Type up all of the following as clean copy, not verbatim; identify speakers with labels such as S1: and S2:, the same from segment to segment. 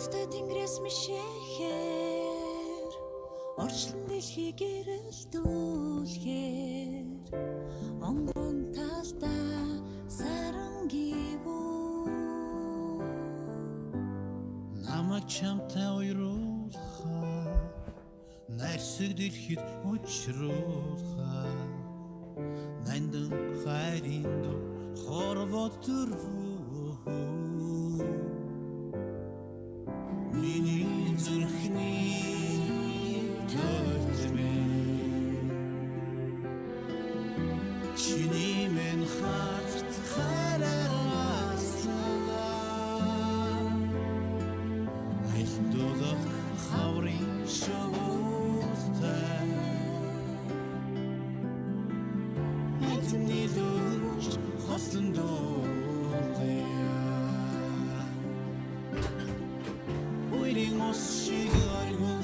S1: Надтай тэнгэрээс мишэхээр орчлон дэлхийг гэрэлтүүлэхээр онгон талдаа сарангивүү
S2: намайг чамтай уйруулахаа найрсаг дэлхийд учруулахаа нандин хайрын хорвот төрвөө миний зүрхний тойрмэн чиний мен харт хараслаа айлдуулах хаврын шоутай альтний лууч хослон Waiting on sugar will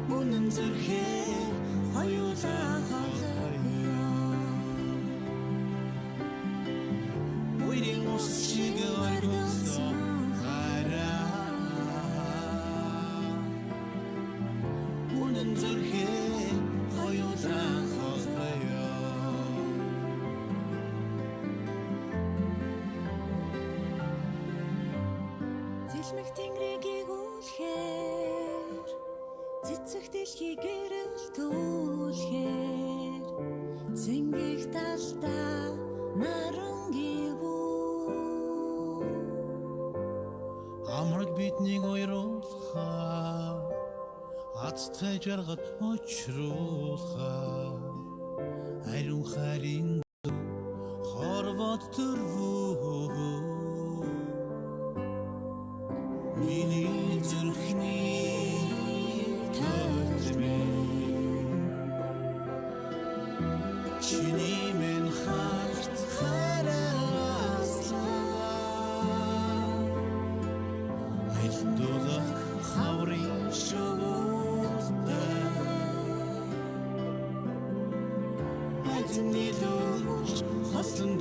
S2: Үнэн зүрхээ хоёулаа Waiting on sugar will Үнэн зүрхээ хоёулаа
S1: Зэлмэх тэнгэрийг игүүлэхээр цэцэг дэлхийг гэрэлтүүлэхээр зингих талдаа нарангивүү
S2: Амраг биднийг уйруулахаа Азтай жаргал учруулахаа Ариун хайрын хорвот төрвөө Миний зүрхний тойрмэн чиний мен харт хараслаа айлдуулах хаврын шоутай альтний лууч хослон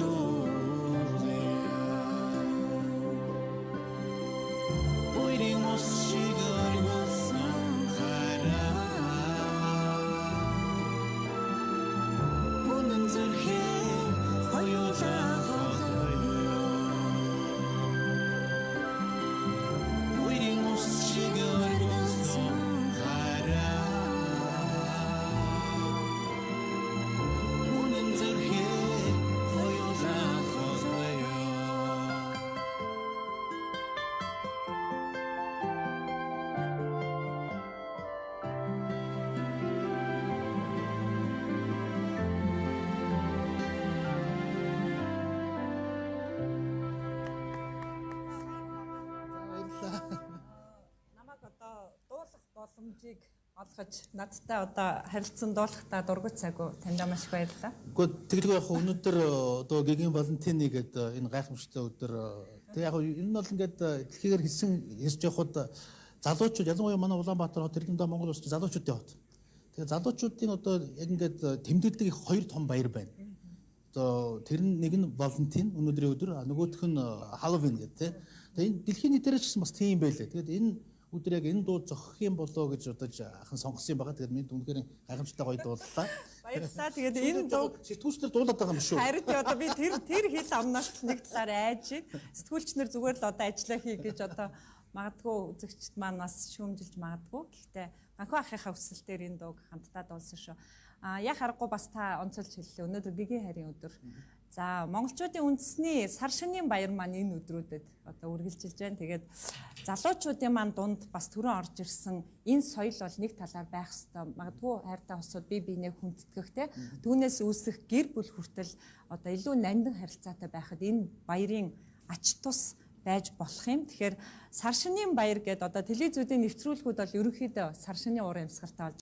S2: Waiting on sugar will Үнэн зүрхээ хоёулаа Waiting on sugar will Үнэн зүрхээ хоёулаа
S3: Намайг одоо дуулах боломжийг олгож надтай одоо харилцан дуулахдаа дургуй цагуу таньд маш их баярлалаа.
S4: Гэхдээ тэгэлгүй яг өнөөдөр одоо Гэгийн Валентины гэдэг энэ гайхамшигтай өдөр тэг яг энэ бол ингээд дэлхийгээр хэлж явахад залуучууд ялангуяа манай Улаанбаатар хот Тэрлэндээ Монгол улс залуучуудын хот. Тэгээ залуучуудын одоо яг ингээд тэмдэглэдэг их хоёр том баяр байна. Одоо тэр нэг нь Валентин өнөөдрийн өдөр нөгөөх нь Halloween гэдэг тийм. Тэгээ энэ дэлхийн нийтээрээ ч гэсэн бас тийм байлээ. Тэгээд энэ өдөр яг энэ дуу зохих юм болоо гэж бодож анхан сонгосон юм байгаа. Тэгээд минь үнэхээр гайхамшигтай гоё дууллаа.
S3: Баярлалаа. Тэгээд энэ дуу
S4: сэтгүүлчнэр дуулаад байгаа юм шүү.
S3: харин одоо би тэр хэл амнаас нэг талаар айж сэтгүүлчнэр зүгээр л одоо ажиллаа хий гэж одоо магадгүй үзэгчд маань бас шүүмжилж магадгүй. Гэхдээ анхуу ахыхаа хүсэлтээр энэ дууг хамтдаа дуулсан шүү. Яг харахгүй бас та онцолж хэллээ. Өнөөдөр Гэгийн хайрын өдөр. За монголчуудын үндэсний сар шинийн баяр маань энэ өдрүүдэд одоо үргэлжилж байна. Тэгээд залуучуудын маань дунд бас түрэн орж ирсэн энэ соёл бол нэг талаар байх ёстой. Магадгүй хайртай хосууд бие биенээ хүндэтгэх те түүнээс үүсэх гэр бүл хүртэл одоо илүү нандин харилцаатай байхад энэ баярын ач тус байж болох юм. Тэгэхээр сар шинийн баяр гэдэг одоо телевизүүдийн нэвтрүүлгүүд бол ерөнхийдөө сар шинийн уур амьсгалтай болж